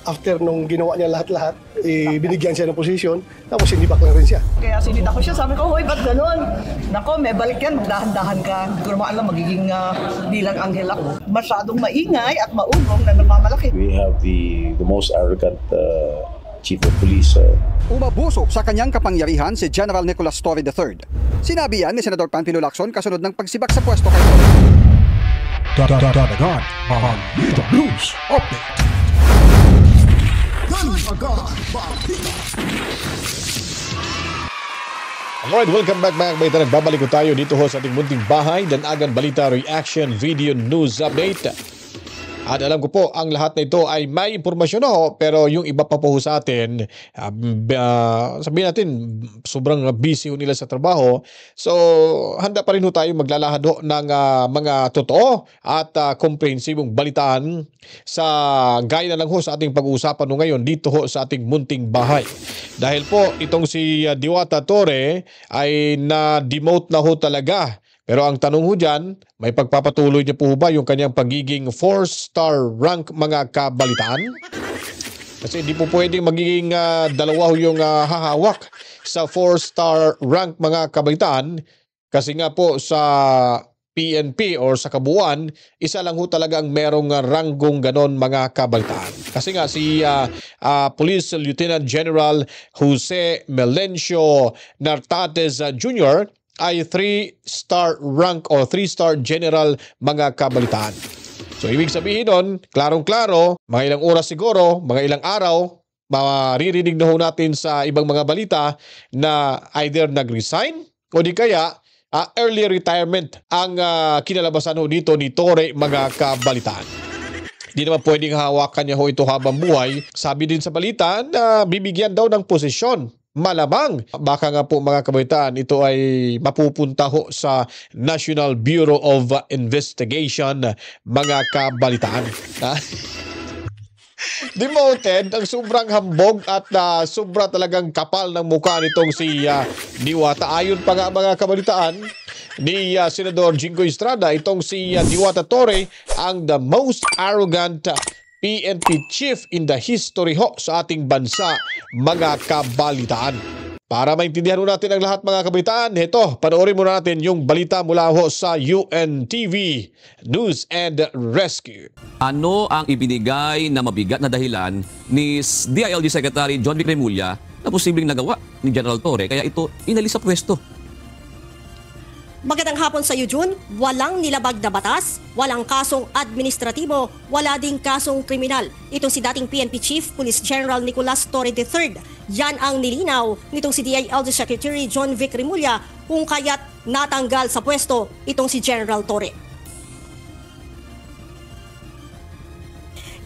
After nung ginawa niya lahat-lahat, binigyan siya ng posisyon, tapos sinibak lang rin siya. Kaya sinita ko siya, sabi ko, hoy, ba't ganun? Nako, may balik yan, dahan-dahan ka. Hindi ko naman alam, magiging bilang anghel ako. Masyadong maingay at maugong na nagmamalaki. We have the most arrogant Chief of Police. Umabuso sa kanyang kapangyarihan si General Nicolas Torre III. Sinabi yan ni Senador Panfilo Lacson kasunod ng pagsibak sa pwesto kay Torre. Dadagan ang Balita News Update. Alright, welcome back mga kabaita. Nagbabalik ko tayo dito ho sa ating munting bahay. Danagan Balita Reaction Video News Update. At alam ko po, ang lahat na ito ay may impormasyon ho, pero yung iba pa po sa atin, sabihin natin, sobrang busy ho nila sa trabaho. So, handa pa rin ho tayo maglalahad ho ng mga totoo at komprehensibong balitaan sa gaya na lang ho sa ating pag-uusapan ho ngayon dito ho sa ating munting bahay. Dahil po, itong si Diwata Torre ay na-demote na ho talaga. Pero ang tanong ho dyan, may pagpapatuloy niya po ba yung kanyang pagiging 4-star rank mga kabalitaan? Kasi hindi po pwedeng magiging dalawa ho yung hahawak sa 4-star rank mga kabalitaan. Kasi nga po sa PNP or sa kabuuan, isa lang ho talagang merong ranggong ganon mga kabalitaan. Kasi nga si Police Lieutenant General Jose Melencio Nartates Jr. ay 3-star rank o 3-star general mga kabalitaan. So ibig sabihin nun, klarong-klaro, mga ilang oras siguro, mga ilang araw, maririnig na ho natin sa ibang mga balita na either nag-resign o di kaya early retirement ang kinalabasan ho dito ni Torre mga kabalitaan. Di naman pwedeng hawakan niya ho ito habang buhay. Sabi din sa balita na bibigyan daw ng posisyon. Malamang, baka nga po mga kabalitaan, ito ay mapupunta ho sa National Bureau of Investigation mga kabalitaan. Demoted, ang sobrang hambog at sobra talagang kapal ng mukha nitong si Diwata. Ayon pa nga mga kabalitaan ni Senador Jingo Estrada, itong si Diwata Torre ang the most arrogant PNP chief in the history ho sa ating bansa mga kabalitaan. Para maintindihan ho natin ang lahat mga kabalitaan, ito, panoorin muna natin yung balita mula ho sa UNTV News and Rescue. Ano ang ibinigay na mabigat na dahilan ni DILG Secretary John Vic Remulla na posibleng nagawa ni General Torre kaya ito inalis sa pwesto? Magandang hapon sa iyo, Jun. Walang nilabag na batas, walang kasong administratibo, wala ding kasong kriminal. Itong si dating PNP Chief Police General Nicolas Torre III. Yan ang nilinaw nitong si DILG Secretary John Vic Remulla kung kaya't natanggal sa pwesto itong si General Torre.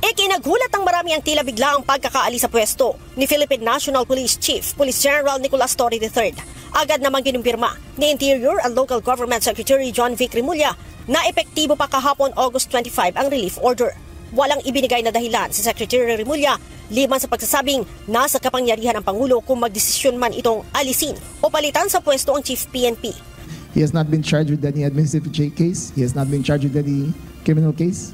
Ikinagulat ng marami ang tila bigla ang pagkakaalis sa pwesto ni Philippine National Police Chief Police General Nicolas Torre III. Agad namang kinumpirma ni Interior and Local Government Secretary John Vic Remulla na epektibo pa kahapon August 25 ang relief order. Walang ibinigay na dahilan si Secretary Remulla liban sa pagsasabing nasa kapangyarihan ng Pangulo kung magdesisyon man itong alisin o palitan sa pwesto ang Chief PNP. He has not been charged with any administrative case. He has not been charged with any criminal case.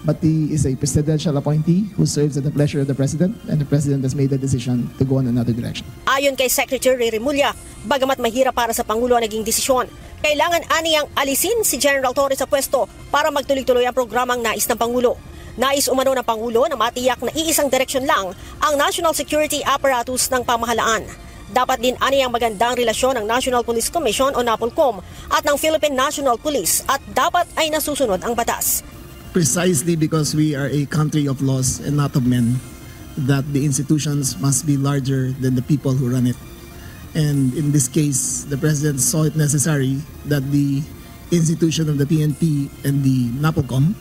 But he is a presidential appointee who serves at the pleasure of the President, and the President has made the decision to go in another direction. Ayon kay Secretary Remulla, bagamat mahirap para sa Pangulo ang naging desisyon, kailangan aniyang alisin si General Torre sa pwesto para magtuloy-tuloy ang programang nais ng Pangulo. Nais umano ng Pangulo na matiyak na iisang direksyon lang ang national security apparatus ng pamahalaan. Dapat din aniyang magandang relasyon ng National Police Commission o NAPOLCOM at ng Philippine National Police at dapat ay nasusunod ang batas. Precisely because we are a country of laws and not of men, that the institutions must be larger than the people who run it. And in this case, the President saw it necessary that the institution of the PNP and the NAPOLCOM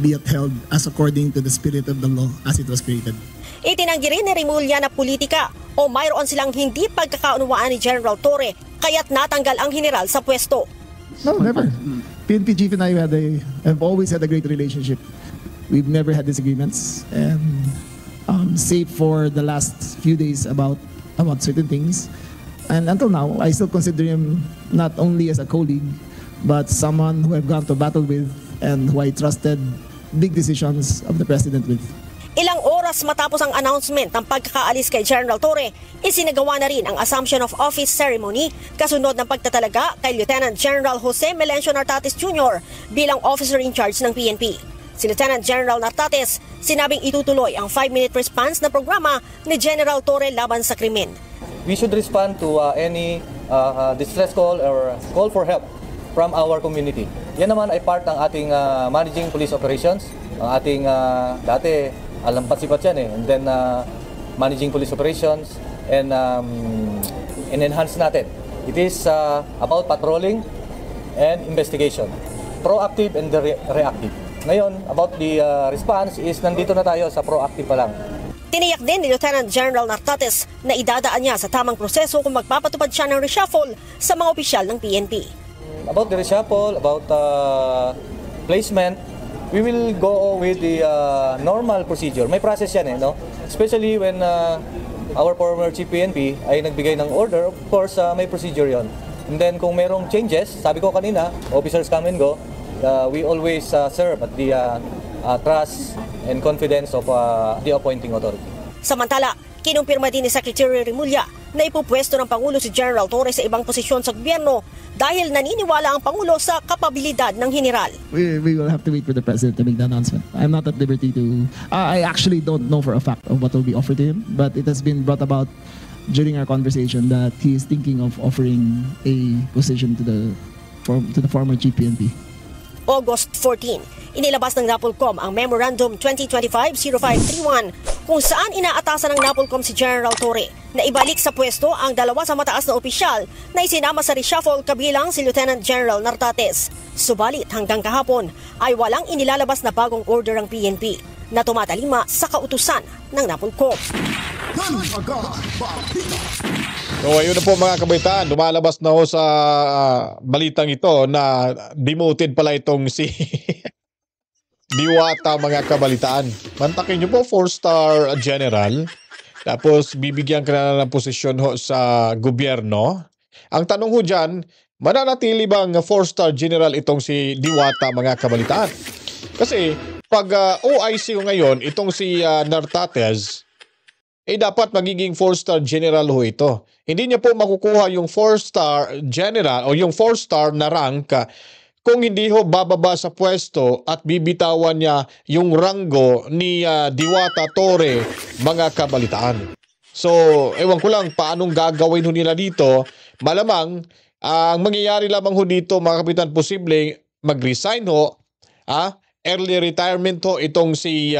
be upheld as according to the spirit of the law as it was created. Itinanggi rin ni Remulla na politika o mayroon silang hindi pagkakaunawaan ni General Torre kaya't natanggal ang general sa pwesto. No, never. PNP Chief and I have always had a great relationship. We've never had disagreements, and save for the last few days about certain things. And until now, I still consider him not only as a colleague, but someone who I've gone to battle with and who I trusted big decisions of the President with. Ilang oras Oras matapos ang announcement ng pagkakaalis kay General Torre, isinagawa na rin ang Assumption of Office Ceremony kasunod ng pagtatalaga kay Lieutenant General Jose Melencio Nartates Jr. bilang officer in charge ng PNP. Si Lieutenant General Nartates sinabing itutuloy ang 5-minute response na programa ni General Torre laban sa krimen. We should respond to any distress call or call for help from our community. Yan naman ay part ng ating managing police operations. Ang ating dati alam sipat yan eh. And then managing police operations and enhance natin. It is about patrolling and investigation. Proactive and reactive. Ngayon, about the response is nandito na tayo sa proactive pa lang. Tiniyak din ni Lieutenant General Nartates na idadaan niya sa tamang proseso kung magpapatupad siya ng reshuffle sa mga opisyal ng PNP. About the reshuffle, about placement, we will go with the normal procedure. May process yan no? Especially when our former Chief PNP ay nagbigay ng order, of course may procedure yon. And then kung merong changes, sabi ko kanina, officers come and go, we always serve at the trust and confidence of the appointing authority. Samantala, kinumpirma din ni Secretary Remulla na ipupwesto ng Pangulo si General Torre sa ibang posisyon sa gobyerno dahil naniniwala ang Pangulo sa kapabilidad ng General. We will have to wait for the President to make the announcement. I'm not at liberty to... I actually don't know for a fact of what will be offered to him, but it has been brought about during our conversation that he is thinking of offering a position to the former Chief PNP. August 14, inilabas ng NAPOLCOM ang Memorandum 2025-0531 kung saan inaatasan ng NAPOLCOM si General Torre na ibalik sa pwesto ang dalawa sa mataas na opisyal na isinama sa reshuffle kabilang si Lieutenant General Nartates. Subalit hanggang kahapon ay walang inilalabas na bagong order ang PNP na tumatalima sa kautusan ng NAPOLCOM. So ayun na po mga kabaitaan, lumalabas na ho sa balitang ito na demoted pala itong si Diwata mga kabalitaan. Mantakin nyo po 4-star general, tapos bibigyan ka na ng posisyon ho sa gobyerno. Ang tanong ho dyan, mananatili bang 4-star general itong si Diwata mga kabalitaan? Kasi pag OIC ho ngayon, itong si Nartates, dapat magiging 4-star general ho ito. Hindi niya po makukuha yung 4-star general o yung 4-star na rank kung hindi ho bababa sa pwesto at bibitawan niya yung ranggo ni Diwata Torre mga kabalitaan. So, ewan ko lang paanong gagawin ho nila dito. Malamang, ang mangyayari lamang ho dito mga kapitan, posibleng mag-resign ho, early retirement ho itong si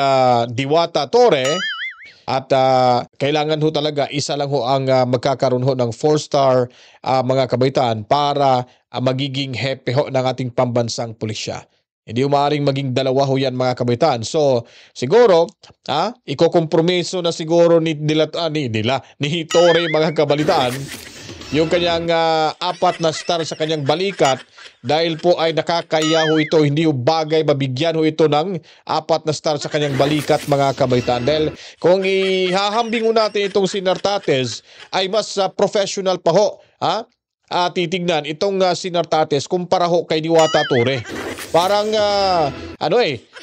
Diwata Torre. At kailangan ho talaga isa lang ho ang magkakaroon ho ng 4-star mga kabaitaan para magiging hepe ho ng ating pambansang pulisya. Hindi maaaring maging dalawa ho yan mga kabaitaan. So siguro ikokompromiso na siguro ni Torre mga kabalitaan yung kanyang 4 na star sa kanyang balikat dahil po ay nakakaya ho ito, hindi ho bagay mabigyan ho ito ng 4 na star sa kanyang balikat mga kabaitaan. Dahil kung ihahambing ho natin itong si Nartates ay mas professional pa ho. Titignan itong si Nartates kumpara ho kay Diwata Torre. Parang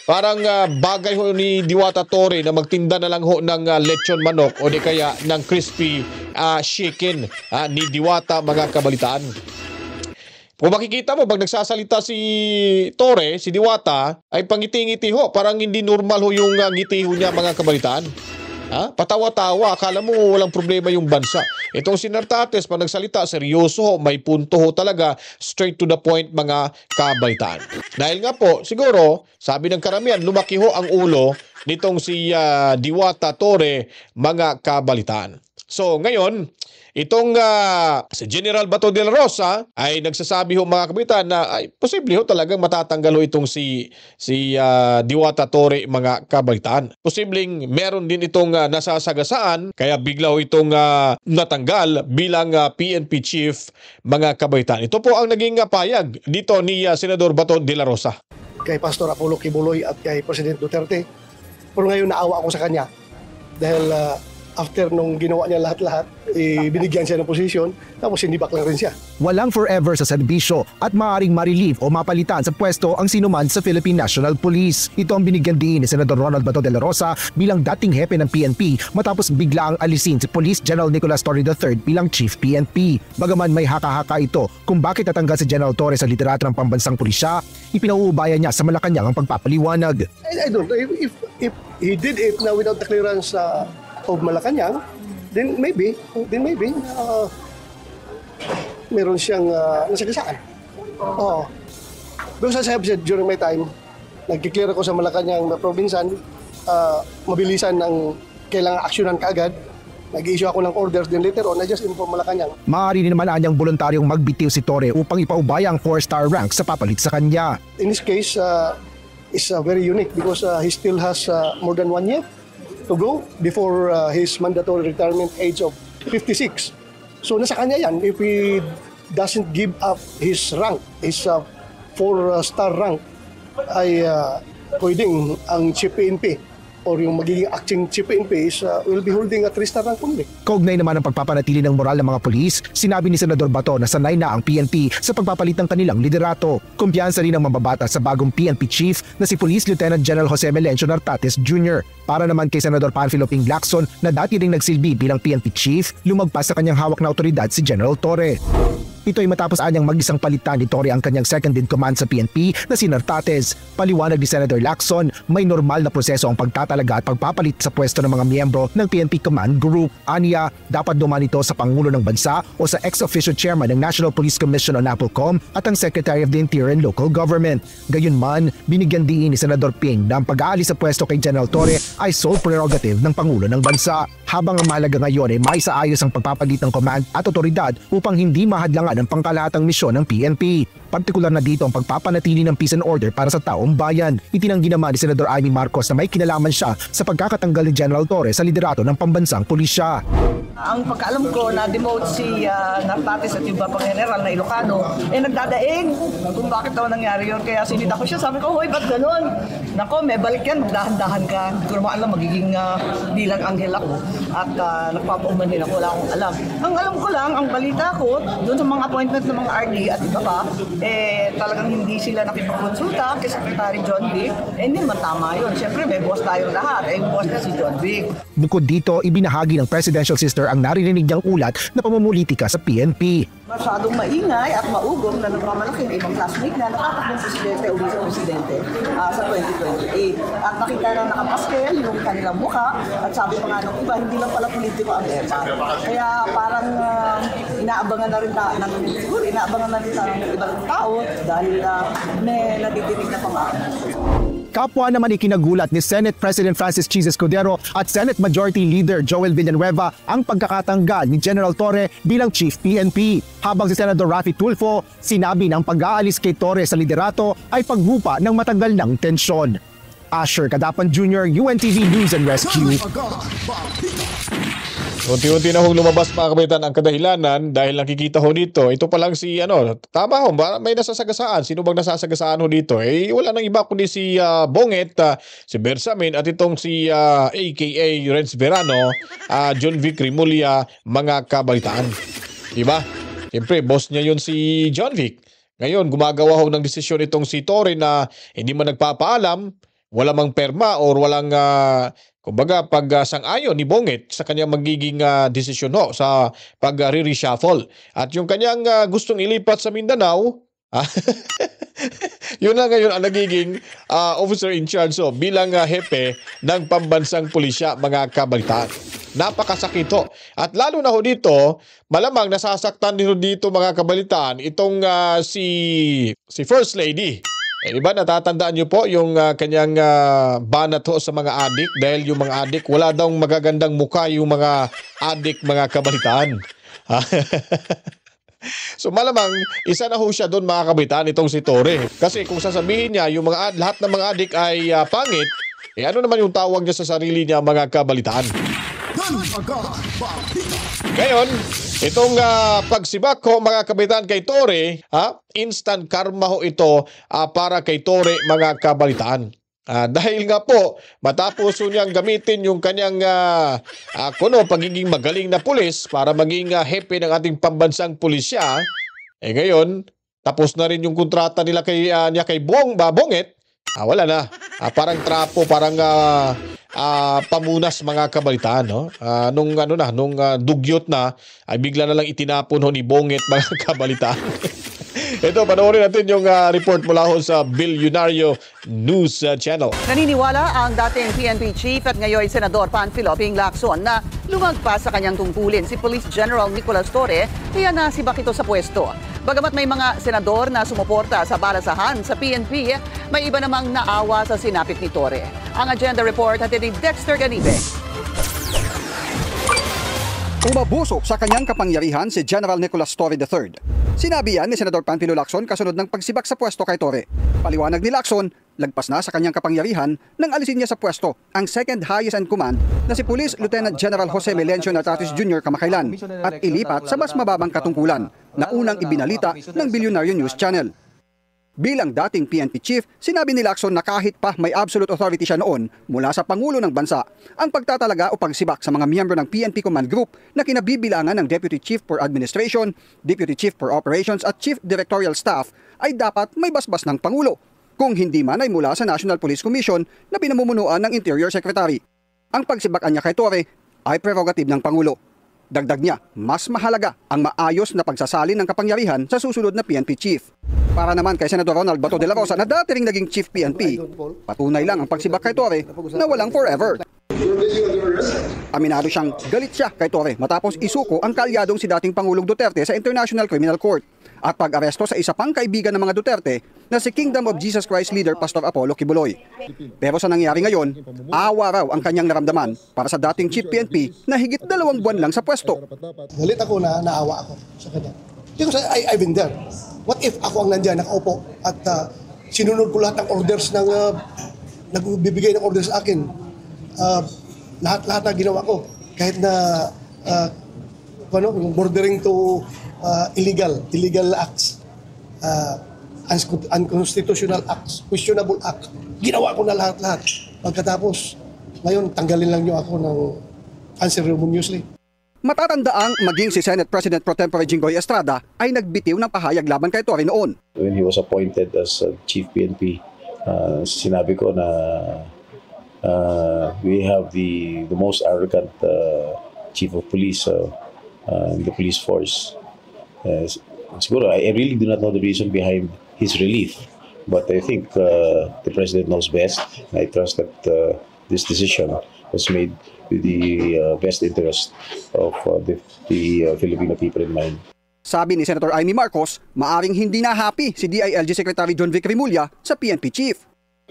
parang bagay ho ni Diwata Torre na magtinda na lang ho ng lechon manok o di kaya ng crispy chicken ni Diwata mga kabalitaan. Kung makikita mo, pag nagsasalita si Torre, si Diwata, ay pangiti-ngiti ho. Parang hindi normal ho yung ngiti ho niya mga kabalitaan. Patawa-tawa, akala mo walang problema yung bansa. Itong si Nartates, pag nagsalita, seryoso ho, may punto ho talaga, straight to the point mga kabalitaan. Dahil nga po, siguro, sabi ng karamihan, lumaki ho ang ulo nitong si Diwata Torre mga kabalitaan. So ngayon, itong si General Bato de la Rosa ay nagsasabi ho mga kabitan na ay posible ho talagang matatanggal ho itong si Diwata Torre mga kabalitaan. Posibleng meron din itong nasasagasaan kaya bigla ho itong natanggal bilang PNP chief mga kabalitaan. Ito po ang naging payag dito ni Senador Bato de la Rosa. Kay Pastor Apollo Kibuloy at kay President Duterte. Pero ngayon naawa ako sa kanya dahil after nung ginawa niya lahat-lahat, binigyan siya ng posisyon, tapos sinibak lang rin siya. Walang forever sa serbisyo at maaaring ma-relieve o mapalitan sa pwesto ang sinuman sa Philippine National Police. Ito ang binigyan din ni Senador Ronald Bato de la Rosa bilang dating hepe ng PNP matapos bigla ang alisin si Police General Nicolas Torre III bilang Chief PNP. Bagaman may haka-haka ito kung bakit natanggal si General Torre sa liderato ng pambansang pulisya, ipinauubayan niya sa Malacanang ang pagpapaliwanag. I don't know, if he did it now without the clearance of Malacanang, then maybe meron siyang nasagasaan. Oo. Because as I have said during my time, nag-clear ako sa Malacanang na provinsan, mabilisan ang kailangan aksyonan kaagad. Nag-issue ako ng orders, then later on, I just inform Malacanang. Maaari din naman anyang voluntaryong magbitiw si Torre upang ipaubaya ang 4-star rank sa papalit sa kanya. In this case, is very unique because he still has more than 1 year to go before his mandatory retirement age of 56. So nasa kanya yan if he doesn't give up his rank, his 4-star rank, ay pwedeng ang Chief PNP or yung magiging acting Chief PNP will be holding a 3-star rank only. Kaugnay naman ang pagpapanatili ng moral ng mga pulis, sinabi ni Senador Bato na sanay na ang PNP sa pagpapalit ng kanilang liderato. Kumpiyansa rin ang mambabata sa bagong PNP Chief na si Police Lieutenant General Jose Melencio Nartates Jr. Para naman kay Senador Panfilo Ping Lacson na dati ring nagsilbi bilang PNP Chief, lumagpas sa kanyang hawak na otoridad si General Torre. Ito ay matapos anyang mag-isang palitan ni Torre ang kanyang second in command sa PNP na si Nartates. Paliwanag ni Senator Lacson, may normal na proseso ang pagtatalaga at pagpapalit sa pwesto ng mga miyembro ng PNP Command Group. Aniya, dapat dumaan ito sa Pangulo ng Bansa o sa ex-officio chairman ng National Police Commission o NAPOLCOM at ang Secretary of the Interior and Local Government. Gayunman, binigyan din ni Senador Ping na ang pag-aalis sa pwesto kay General Torre ay sole prerogative ng Pangulo ng Bansa. Habang ang mahalaga ngayon ay maisaayos ang pagpapalit ng command at otoridad upang hindi mahadlangan ang pangkalahatang misyon ng PNP. Partikular na dito ang pagpapanatili ng peace and order para sa taong bayan. Itinanggi naman ni Senador Amy Marcos na may kinalaman siya sa pagkakatanggal ni General Torre sa liderato ng pambansang pulisya. Ang pagkaalam ko na demote si Nartates at yung pang general na Ilocano, nagdadaing kung bakit daw nangyari yun. Kaya sinita ko siya, sabi ko, hoy, ba't ganun? Nako, may balik yan, dahan-dahan ka. Hindi ko naman alam, magiging bilang anghel ako. At nagpapaumanhin ako, wala akong alam. Ang alam ko lang, ang balita ko, doon sa mga appointment ng mga RD at iba pa, talagang hindi sila nakipagkonsulta kay Secretary John Vic. Hindi naman tama yun. Siyempre, may boss tayong lahat. Yung boss na si John Vic. Bukod dito, ibinahagi ng presidential sister ang narinig niyang ulat na pamumulitika sa PNP. Masyadong maingay at maugong na nagmamalaki ng ibang classmate na nakatakbong presidente o vice-presidente sa 2028. At nakita na nakapaskel yung kanilang mukha at sabi pa nga nung iba, hindi lang pala politiko ang EPA. Kaya parang inaabangan na rin ng ibang tao dahil may nadidinig na pangako. Kapwa naman ikinagulat ni Senate President Francis Chis Escudero at Senate Majority Leader Joel Villanueva ang pagkakatanggal ni General Torre bilang Chief PNP. Habang si Senator Raffy Tulfo, sinabi ng pag-aalis kay Torre sa liderato ay paghupa ng matagal ng tensyon. Asher Cadapan Jr., UNTV News and Rescue. Unti-unti na hong lumabas mga kabayan ang kadahilanan dahil nakikita ho dito. Ito pa lang si tama ho, may nasasagasaan. Sino bang nasasagasaan ho dito? Wala nang iba kundi si Bonget, si Bersamin at itong si aka Renz Verano, John Vic Remulla, mga kabalitaan. Diba? Siyempre, boss niya yun si John Vic. Ngayon, gumagawa ho ng desisyon itong si Torre na hindi man nagpapaalam, wala mang perma or walang kumbaga pag-sang-ayon ni Bonget sa kanyang magiging desisyon ho sa pag-re-reshuffle. At yung kanyang gustong ilipat sa Mindanao, yun na ngayon ang nagiging officer in charge bilang hepe ng pambansang pulisya, mga kabalitaan. Napakasakit ho. At lalo na ho dito, malamang nasasaktan din ho dito mga kabalitaan itong si First Lady. Diba natatandaan nyo po yung kanyang banat ho sa mga adik dahil yung mga adik wala daw magagandang mukha yung mga adik, mga kabalitaan. So malamang isa na ho siya doon mga kabalitaan itong si Torre. Kasi kung sasabihin niya yung lahat ng mga adik ay pangit, ano naman yung tawag niya sa sarili niya, mga kabalitaan? Ngayon, itong pagsibak ho mga kabitan kay Torre, instant karma ho ito para kay Torre, mga kabalitaan. Dahil nga po, matapos niyang gamitin yung kanyang pagiging magaling na pulis para maging hepe ng ating pambansang pulisya, ngayon, tapos na rin yung kontrata nila kay Bonget, wala na. Parang trapo, parang pamunas mga kabalitaan, no? Nung dugyot na, ay bigla na lang itinapon ni Bonget mga kabalitaan. Ito, panoorin natin yung report mula sa Bilyonaryo News Channel. Naniniwala ang dating PNP Chief at ngayon Senador Panfilo Ping Lacson na lumagpas sa kanyang tungkulin si Police General Nicolas Torre kaya nasibak ito sa pwesto. Bagamat may mga senador na sumuporta sa balasahan sa PNP, may iba namang naawa sa sinapit ni Torre. Ang agenda report hatid ni Dexter Ganibe. Umabuso sa kanyang kapangyarihan si General Nicolas Torre III. Sinabi yan ni Senador Panfilo Lacson kasunod ng pagsibak sa pwesto kay Torre. Paliwanag ni Lacson, lagpas na sa kanyang kapangyarihan nang alisin niya sa pwesto ang second highest in command na si Police Lieutenant General Jose Melencio Nartatis Jr. kamakailan at ilipat sa mas mababang katungkulan na unang ibinalita ng Bilyonaryo News Channel. Bilang dating PNP Chief, sinabi ni Lacson na kahit pa may absolute authority siya noon mula sa Pangulo ng Bansa, ang pagtatalaga o pagsibak sa mga miyembro ng PNP Command Group na kinabibilangan ng Deputy Chief for Administration, Deputy Chief for Operations at Chief Directorial Staff ay dapat may basbas ng Pangulo, kung hindi man ay mula sa National Police Commission na pinamumunuan ng Interior Secretary. Ang pagsibakan niya kay Torre ay prerogative ng Pangulo. Dagdag niya, mas mahalaga ang maayos na pagsasalin ng kapangyarihan sa susunod na PNP Chief. Para naman kay Senador Ronald Bato de la Rosa na dati ring naging Chief PNP, patunay lang ang pagsibak kay Torre na walang forever. Aminado siyang galit siya kay Torre matapos isuko ang kalyadong si dating Pangulong Duterte sa International Criminal Court at pag-aresto sa isa pang kaibigan ng mga Duterte na si Kingdom of Jesus Christ leader Pastor Apollo Kibuloy. Pero sa nangyari ngayon, awa raw ang kanyang naramdaman para sa dating Chief PNP na higit 2 buwan lang sa pwesto. Galit ako na naawa ako sa kanya. Because I've been there. What if ako ang nandiyan, nakaupo at sinunod ko lahat ng orders ng nagbibigay ng orders sa akin. Lahat na ginawa ko. Kahit na bordering to illegal acts, unconstitutional acts, questionable acts. Ginawa ko na lahat-lahat. Pagkatapos, ngayon tanggalin lang niyo ako ng unceremoniously. Matatandaang maging si Senate President Pro Tempore Jinggoy Estrada ay nagbitiw ng pahayag laban kay Torre noon. When he was appointed as Chief PNP, sinabi ko na we have the most arrogant Chief of Police in the police force. Siguro, I really do not know the reason behind his relief, but I think the President knows best. I trust that this decision was made with the best interest of the Filipino people in mind. Sabi ni Senator Amy Marcos, maaring hindi na happy si DILG Secretary John Vic Remulla sa PNP Chief.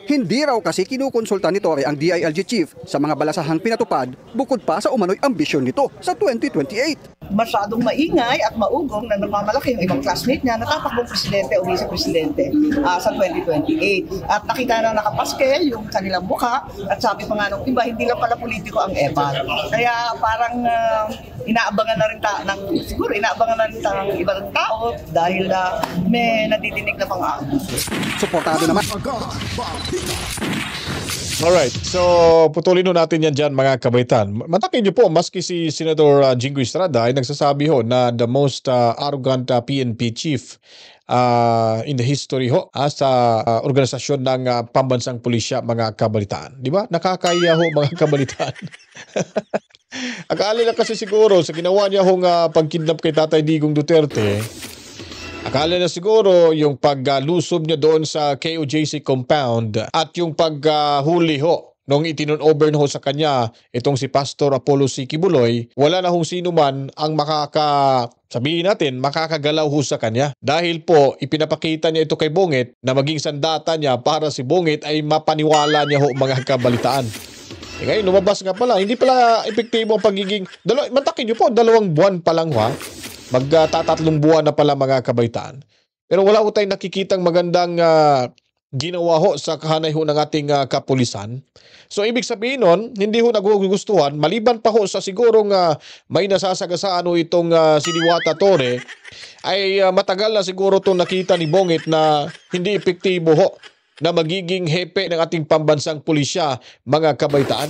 Hindi raw kasi kinukonsulta ni Torre ang DILG Chief sa mga balasahang pinatupad bukod pa sa umano'y ambisyon nito sa 2028. Masyadong maingay at maugong na nagmamalaki yung ibang classmate niya na tatakbong presidente o vice-presidente sa 2028. At nakita na nakapaskel yung kanilang mukha at sabi pa nga nung iba, hindi lang pala politiko ang Evan. Kaya parang inaabangan na rin ng ibang tao dahil may nadidinig na pang Suportado naman. Alright, so putulin natin yan dyan mga kabaitan. Matakin nyo po, maski si Senator Jinggoy Estrada ay nagsasabi ho na the most arrogant PNP chief in the history ho sa organisasyon ng pambansang pulisya mga kabalitaan. Di ba? Nakakaya ho mga kabalitaan. Akala na kasi siguro sa ginawa niya hong pagkidnap kay Tatay Digong Duterte, akala na siguro yung paglusob niya doon sa KOJC compound at yung paghuli ho nung itinun-over ho sa kanya itong si Pastor Apollo C. Kibuloy, wala na hong sino man ang makakagalaw ho sa kanya. Dahil po, ipinapakita niya ito kay Bonget na maging sandata niya para si Bonget ay mapaniwala niya ho mga kabalitaan. Ngayon, lumabas nga pala, hindi pala epektibo ang pagiging, matakin niyo po, 2 buwan pa lang ha. Magtatatlong buwan na pala mga kabaitaan. Pero wala ho tayong nakikitang magandang ginawa ho sa kahanay ho ng ating kapulisan. So ibig sabihin nun, hindi ho nagugustuhan, maliban pa ho sa sigurong may nasasagasaan ho itong si Diwata Torre, ay matagal na siguro itong nakita ni Bonget na hindi epektibo ho na magiging hepe ng ating pambansang pulisya, mga kabaitaan.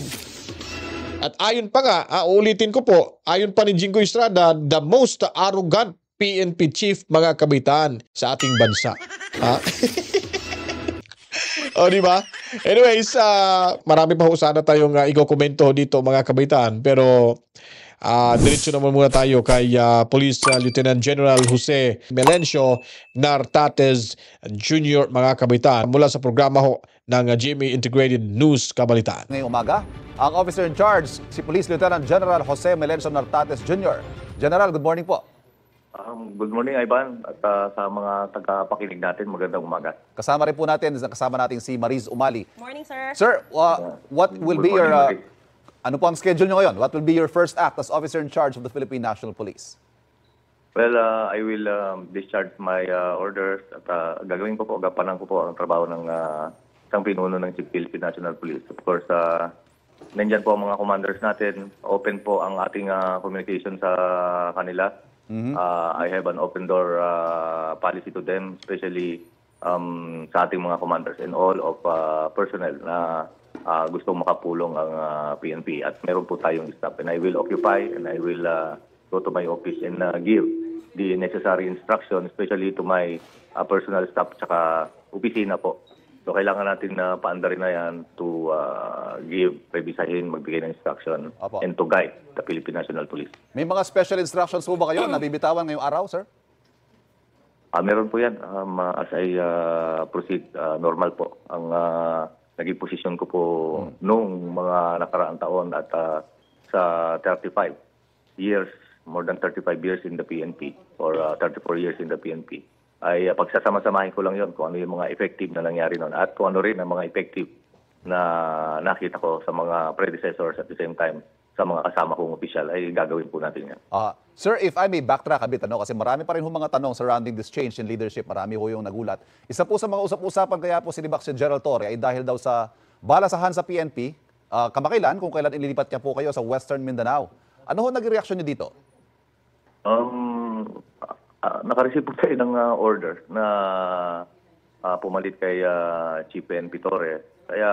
At ayon pa nga, ulitin ko po, ayon pa ni Jingo Estrada, the most arrogant PNP chief, mga kabaitaan, sa ating bansa. O, di ba? Anyways, marami pa ho sana tayong i-komento dito, mga kabaitaan, pero diretso naman muna tayo kay Police Lieutenant General Jose Melencio Nartates Jr., mga kabaitaan, mula sa programa ho ng GMA Integrated News Kabalitaan. Ngayong umaga, ang officer in charge, si Police Lieutenant General Jose Melencio Nartates Jr. General, good morning po. Good morning, Ivan, at sa mga tagapakinig natin, magandang umaga. Kasama rin po natin si Mariz Umali. Morning, sir. Sir, what will be your... ano po ang schedule nyo ngayon? What will be your first act as officer in charge of the Philippine National Police? Well, I will discharge my orders at gagawin ko po, gampanan ko po ang trabaho ng isang pinuno ng Philippine National Police. Of course, nandyan po ang mga commanders natin. Open po ang ating communication sa kanila. I have an open door policy to them, especially sa ating mga commanders and all of personnel na gusto makapulong ang PNP. At meron po tayong staff, and I will occupy and I will go to my office and give the necessary instruction, especially to my personal staff tsaka opisina po. So kailangan natin na paandarin na yan to give, revisahin, magbigay ng instruction, and to guide the Philippine National Police. May mga special instructions po ba kayo na bibitawan ngayong araw, sir? Meron po yan. As I proceed, normal po. Ang naging posisyon ko po noong mga nakaraang taon at sa 35 years, more than 35 years in the PNP, or 34 years in the PNP. Ay pagsasama-samahin ko lang yon kung ano yung mga effective na nangyari noon at kung ano rin ang mga effective na nakita ko sa mga predecessors at the same time sa mga kasama kong opisyal, ay gagawin po natin yan. Sir, if I may backtrack a bit, kasi marami pa rin mga tanong surrounding this change in leadership, marami ho yung nagulat. Isa po sa mga usap-usapan kaya po sinibak si General Torre ay dahil daw sa balasahan sa PNP, kamakailan kung kailan ililipat niya po kayo sa Western Mindanao. Ano ho naging reaksyon niyo dito? Nakareceive po tayo ng order na pumalit kay Chief PNP Torre. Kaya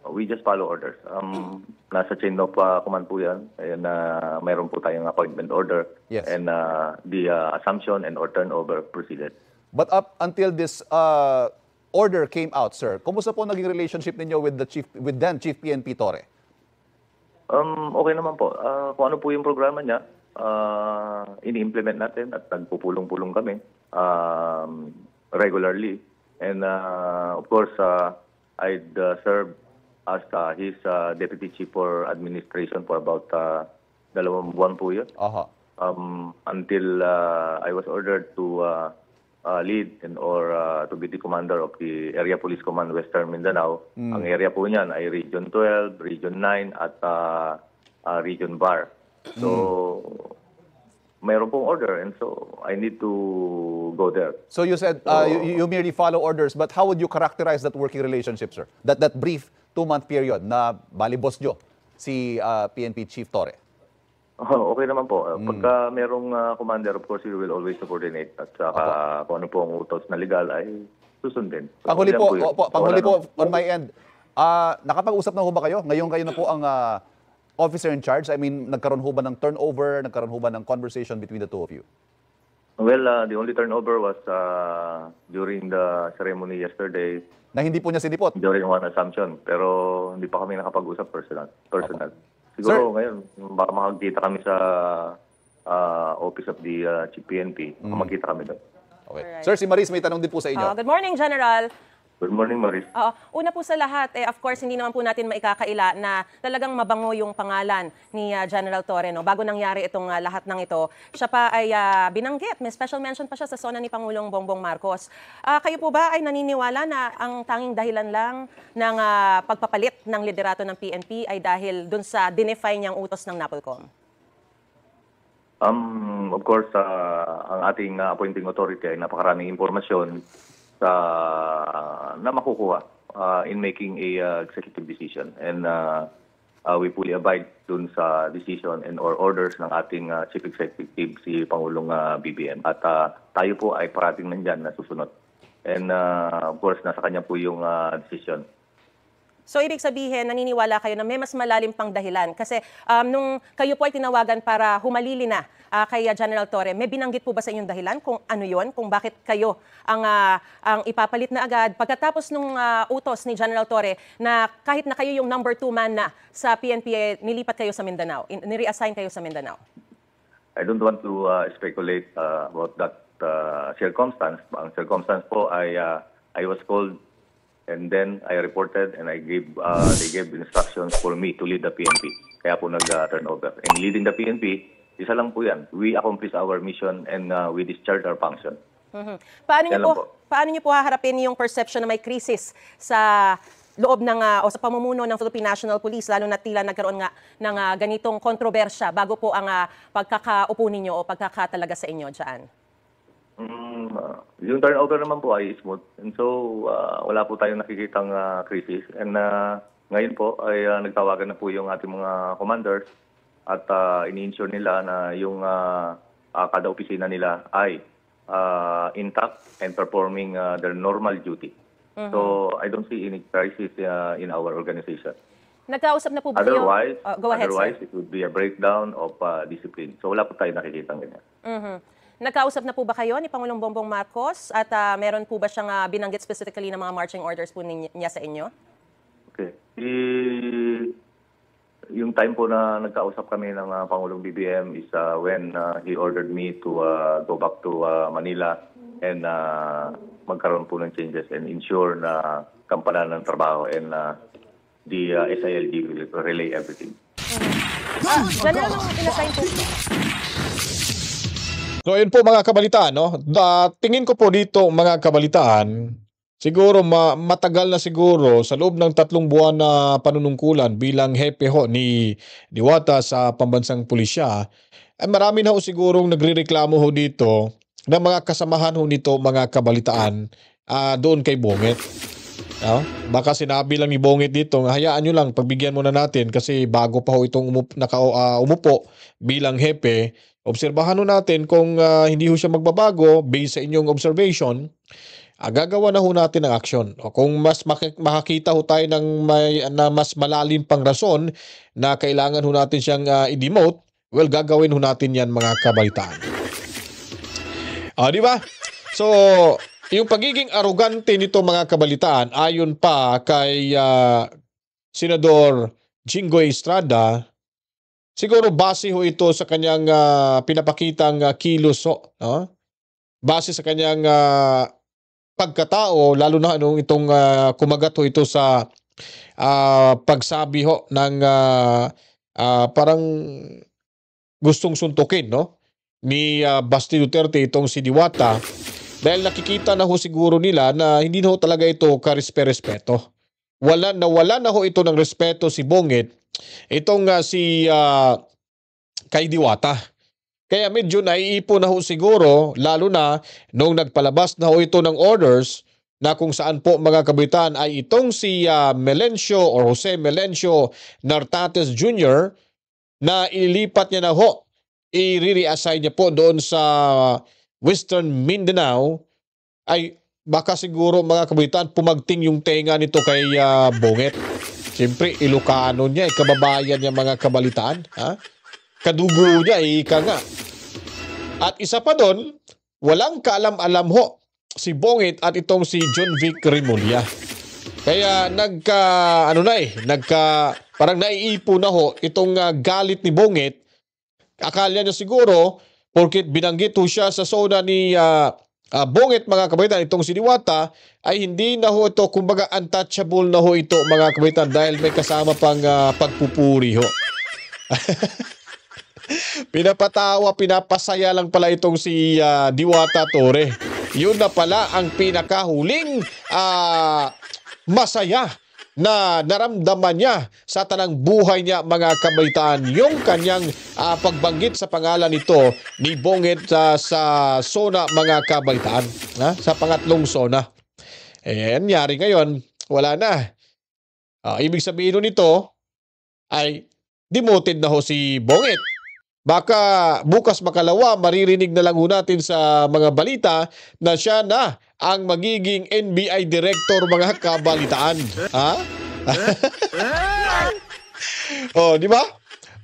we just follow orders. Nasa chain of command po yan. Mayroon po tayong appointment order. Yes. And the assumption and or turnover proceeded. But up until this order came out, sir, kumusta po naging relationship ninyo with then Chief PNP Torre? Okay naman po. Kung ano po yung programa niya, ini-implement natin at nagpupulong-pulong kami regularly. And of course, I'd served as his Deputy Chief for Administration for about 2 buwan po yun. Until I was ordered to lead and or to be the commander of the Area Police Command Western Mindanao. Ang area po niyan ay Region 12, Region 9 at Region Bar. So, mayroon pong order and so I need to go there. So you said you merely follow orders, but how would you characterize that working relationship, sir? That brief 2-month period na bali boss nyo, si PNP Chief Torre? Okay naman po. Pagka merong commander, of course, you will always subordinate. At saka kung ano po ang utos na legal ay susundin. So, panghuli po, on my end, nakapag-usap na ho ba kayo? Ngayon kayo na po ang officer in charge? I mean, nagkaroon ho ba ng turnover? Nagkaroon ho ba ng conversation between the two of you? Well, the only turnover was during the ceremony yesterday. Na hindi po niya sinipot? During one assumption. Pero hindi pa kami nakapag-usap personal. Siguro ngayon, baka makakita kami sa office of the Chief PNP. Makakita kami doon. Okay. Sir, si Mariz may tanong din po sa inyo. Good morning, General. Good morning, Maris. Una po sa lahat, of course, hindi naman po natin maikakaila na talagang mabango yung pangalan ni General Torre. No? Bago nangyari itong lahat ng ito, siya pa ay binanggit. May special mention pa siya sa sona ni Pangulong Bongbong Marcos. Kayo po ba ay naniniwala na ang tanging dahilan lang ng pagpapalit ng liderato ng PNP ay dahil dun sa dinefy niyang utos ng NAPOLCOM? Of course, ang ating appointing authority ay napakaraming impormasyon na makukuha in making a executive decision, and we fully abide dun sa decision and or orders ng ating Chief Executive, si Pangulong BBM, at tayo po ay parating nandyan na susunod. And of course, nasa kanya po yung decision. So, ibig sabihin, naniniwala kayo na may mas malalim pang dahilan. Kasi nung kayo po ay tinawagan para humalili na kay General Torre, may binanggit po ba sa inyong dahilan kung ano yon, kung bakit kayo ang ipapalit na agad? Pagkatapos nung utos ni General Torre na kahit na kayo yung number 2 man na sa PNP, nilipat kayo sa Mindanao, nireassign kayo sa Mindanao. I don't want to speculate about that circumstance. Ang circumstance po ay I was called and then I reported and they gave instructions for me to lead the PNP. Kaya po nag-turnover. And leading the PNP, isa lang po yan. We accomplish our mission and we discharge our function. Paano niyo po haharapin yung perception na may krisis sa loob ng o sa pamumuno ng Philippine National Police, lalo na tila nagkaroon nga ng ganitong kontrobersya bago po ang pagkakaupo ninyo o pagkakatalaga sa inyo dyan? Yung turnover naman po ay smooth. And so, wala po tayong nakikitang crisis. And ngayon po ay nagtawagan na po yung ating mga commanders at ini-ensure nila na yung kada opisina nila ay intact and performing their normal duty. So, I don't see any crisis in our organization. Nagkausap na po ba kayo? Otherwise, it would be a breakdown of discipline. So, wala po tayong nakikitang ganyan. Nagkausap na po ba kayo ni Pangulong Bongbong Marcos at meron po ba siyang binanggit specifically ng mga marching orders po niya sa inyo? Okay. Yung time po na nagkausap kami ng Pangulong BBM is when he ordered me to go back to Manila and magkaroon po ng changes and ensure na kampanan ng trabaho and the SILG will relay everything. General, nung inassign po. So, yun po mga kabalitaan, no? Tingin ko po dito mga kabalitaan, siguro matagal na siguro sa loob ng 3 buwan na panunungkulan bilang hepe ho ni Diwata sa pambansang pulisya, ay marami na ho sigurong nagrereklamo ho dito na mga kasamahan ho nito mga kabalitaan doon kay Bongit. No? Baka sinabi lang ni Bongit dito, hayaan nyo lang, pagbigyan muna natin kasi bago pa ho itong umupo bilang hepe. Obserbahan ho natin kung hindi ho siya magbabago based sa inyong observation, gagawa na ho natin ng action. O kung mas makakita ho tayo ng na mas malalim pang rason na kailangan ho natin siyang i-demote, well, gagawin ho natin yan mga kabalitaan. Di ba? So, yung pagiging arugante nito mga kabalitaan, ayon pa kay Senador Jinggoy Estrada, siguro base ho ito sa kanyang pinapakitang kilos ho, base sa kanyang pagkatao, lalo na itong kumagat ho ito sa pagsabi ho ng parang gustong suntukin ni Basti Duterte itong si Diwata, dahil nakikita na ho siguro nila na hindi na ho talaga ito karespe-respeto. Wala na ho ito ng respeto si Bongit itong si kay Diwata. Kaya medyo naiipon na ho siguro, lalo na nung nagpalabas na ho ito ng orders na kung saan po mga kabitan ay itong si Melencio or Jose Melencio Nartates Jr. na ilipat niya na ho, i-reassign niya po doon sa Western Mindanao, ay baka siguro mga kabitan pumagting yung tenga nito kay Bongit. Siyempre, Ilocano niya, kababayan niya mga kabalitaan. Kadugo niya, ika nga. At isa pa doon, walang kaalam-alam ho si Bongit at itong si John Vic Remulla. Kaya parang naiipo na ho itong galit ni Bongit. Akala niya siguro, porkit binanggit ho siya sa zona ni Bongit mga kabaitan, itong si Diwata, ay hindi na ho ito, kumbaga untouchable na ho ito mga kabaitan dahil may kasama pang pagpupuri ho. Pinapatawa, pinapasaya lang pala itong si Diwata Torre. Yun na pala ang pinakahuling masaya na naramdaman niya sa tanang buhay niya mga kabaitan, yung kanyang pagbanggit sa pangalan nito ni Bongit sa zona mga kabaitan, sa pangatlong zona. Nangyari ngayon, wala na. Ibig sabihin nito ay demoted na ho si Bongit. Baka bukas makalawa, maririnig na lang ho natin sa mga balita na siya na ang magiging NBI Director mga kabalitaan. Ha? Oh, di ba?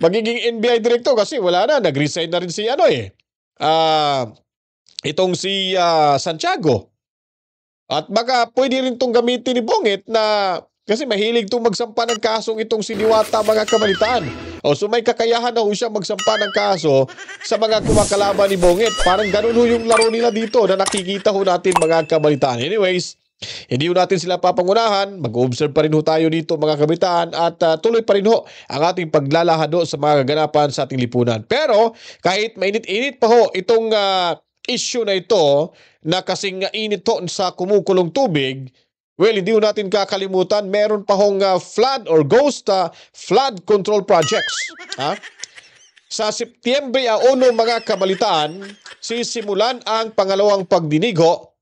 Magiging NBI Director kasi wala na, nag-resign na rin si itong si Santiago. At baka pwede rin itong gamitin ni Bongit na kasi mahilig itong magsampa ng kasong itong si Diwata mga kabalitaan. O so may kakayahan na ho siya magsampa ng kaso sa mga kumakalaban ni Bongit. Parang ganun ho yung laro nila dito na nakikita ho natin mga kabalitaan. Anyways, hindi ho natin sila papangunahan. Mag-observe pa rin ho tayo dito mga kabalitaan at tuloy pa rin ho ang ating paglalahad ho sa mga ganapan sa ating lipunan. Pero kahit mainit-init pa ho itong issue na ito na kasing init ho sa kumukulong tubig, well, hindi ho natin kakalimutan, meron pa hong flood or ghost flood control projects. Sa Setyembre 1 mga kabalitaan, sisimulan ang pangalawang pagdinigo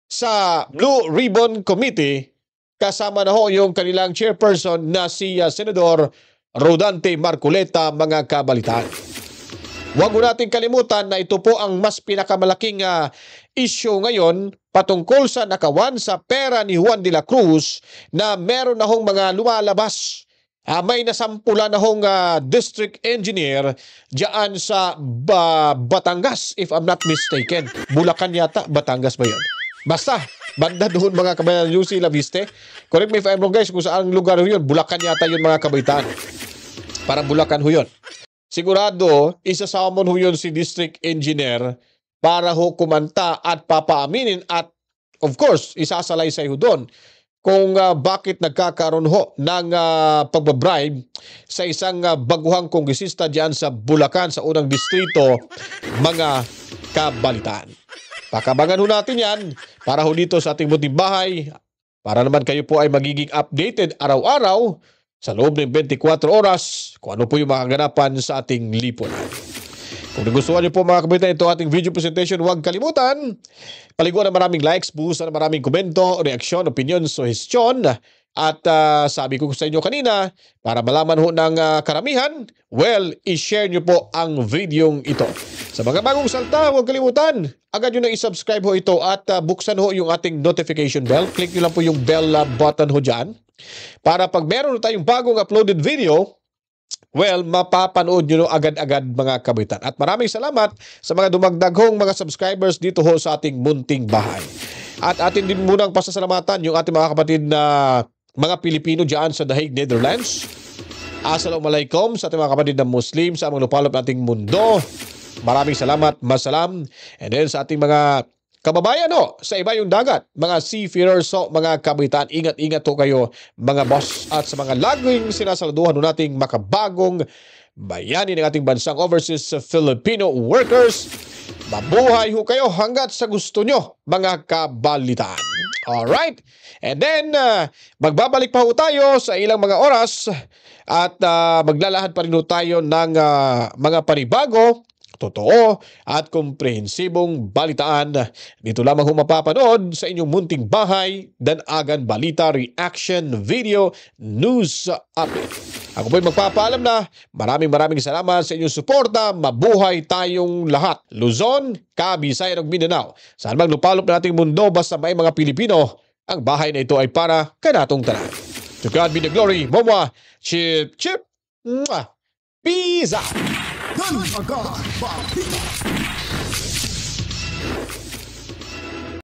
sa Blue Ribbon Committee kasama na ho yung kanilang chairperson na si Senador Rodante Marcoleta mga kabalitaan. Huwag mo natin kalimutan na ito po ang mas pinakamalaking issue ngayon patungkol sa nakawan sa pera ni Juan de la Cruz na meron na hong mga lumalabas. May nasampulan na hong district engineer diyan sa Batangas, if I'm not mistaken. Bulacan yata, Batangas ba yun? Basta, banda doon mga kabayan, Lucy Laviste. Correct me if I'm wrong guys, kung saan lugar ho yun. Bulacan yata yun mga kabaitaan. Parang Bulacan ho yun. Sigurado, isasamon ho yun si district engineer para ho kumanta at papaaminin at of course, isasalaysay ho doon kung bakit nagkakaroon ho ng pagbabribe sa isang baguhang kongresista diyan sa Bulacan sa unang distrito mga kabalitaan. Pakabangan ho natin yan para ho dito sa ating munting bahay para naman kayo po ay magiging updated araw-araw sa loob ng 24 oras kung ano po yung mga ganapan sa ating lipunan. Kung nagustuhan niyo po mga kabalitaan ito ating video presentation, huwag kalimutan paliguan ng maraming likes, buhusan ng maraming komento, reaksyon, opinion, suhestyon. At sabi ko sa inyo kanina, para malaman ho ng karamihan, well, i-share niyo po ang videong ito. Sa mga bagong salta, huwag kalimutan, agad nyo na i-subscribe ho ito at buksan ho yung ating notification bell. Click nyo lang po yung bell button ho dyan. Para pag meron tayong bagong uploaded video, well, mapapanood nyo agad-agad mga kabaitan. At maraming salamat sa mga dumagdaghong mga subscribers dito ho sa ating munting bahay. At atin din munang pasasalamatan yung ating mga kapatid na mga Pilipino dyan sa The Hague, Netherlands. Assalamualaikum sa ating mga kapatid na Muslim sa mga lupalop nating mundo. Maraming salamat, masalam. And then sa ating mga kababayan sa iba yung dagat, mga seafarers mga kabaitan, ingat-ingat kayo mga boss at sa mga laging sinasaluduhan nating makabagong bayani ng ating bansang overseas Filipino workers. Mabuhay ho kayo hanggat sa gusto nyo mga kabalitaan. Alright? And then, magbabalik pa ho tayo sa ilang mga oras at maglalahad pa rin ho tayo ng mga panibago, totoo at komprehensibong balitaan. Dito lamang ho mapapanood sa inyong munting bahay, Danagan Balita Reaction Video News Update. Ako po'y magpapaalam na maraming salamat sa inyong suporta. Mabuhay tayong lahat. Luzon, Kabisayan ug Mindanao. Saan mang lupalop na ating mundo basta may mga Pilipino, ang bahay na ito ay para kanatong tanan. To God be the glory. Momwa, chip, chip. Peace out. Danagan Balita.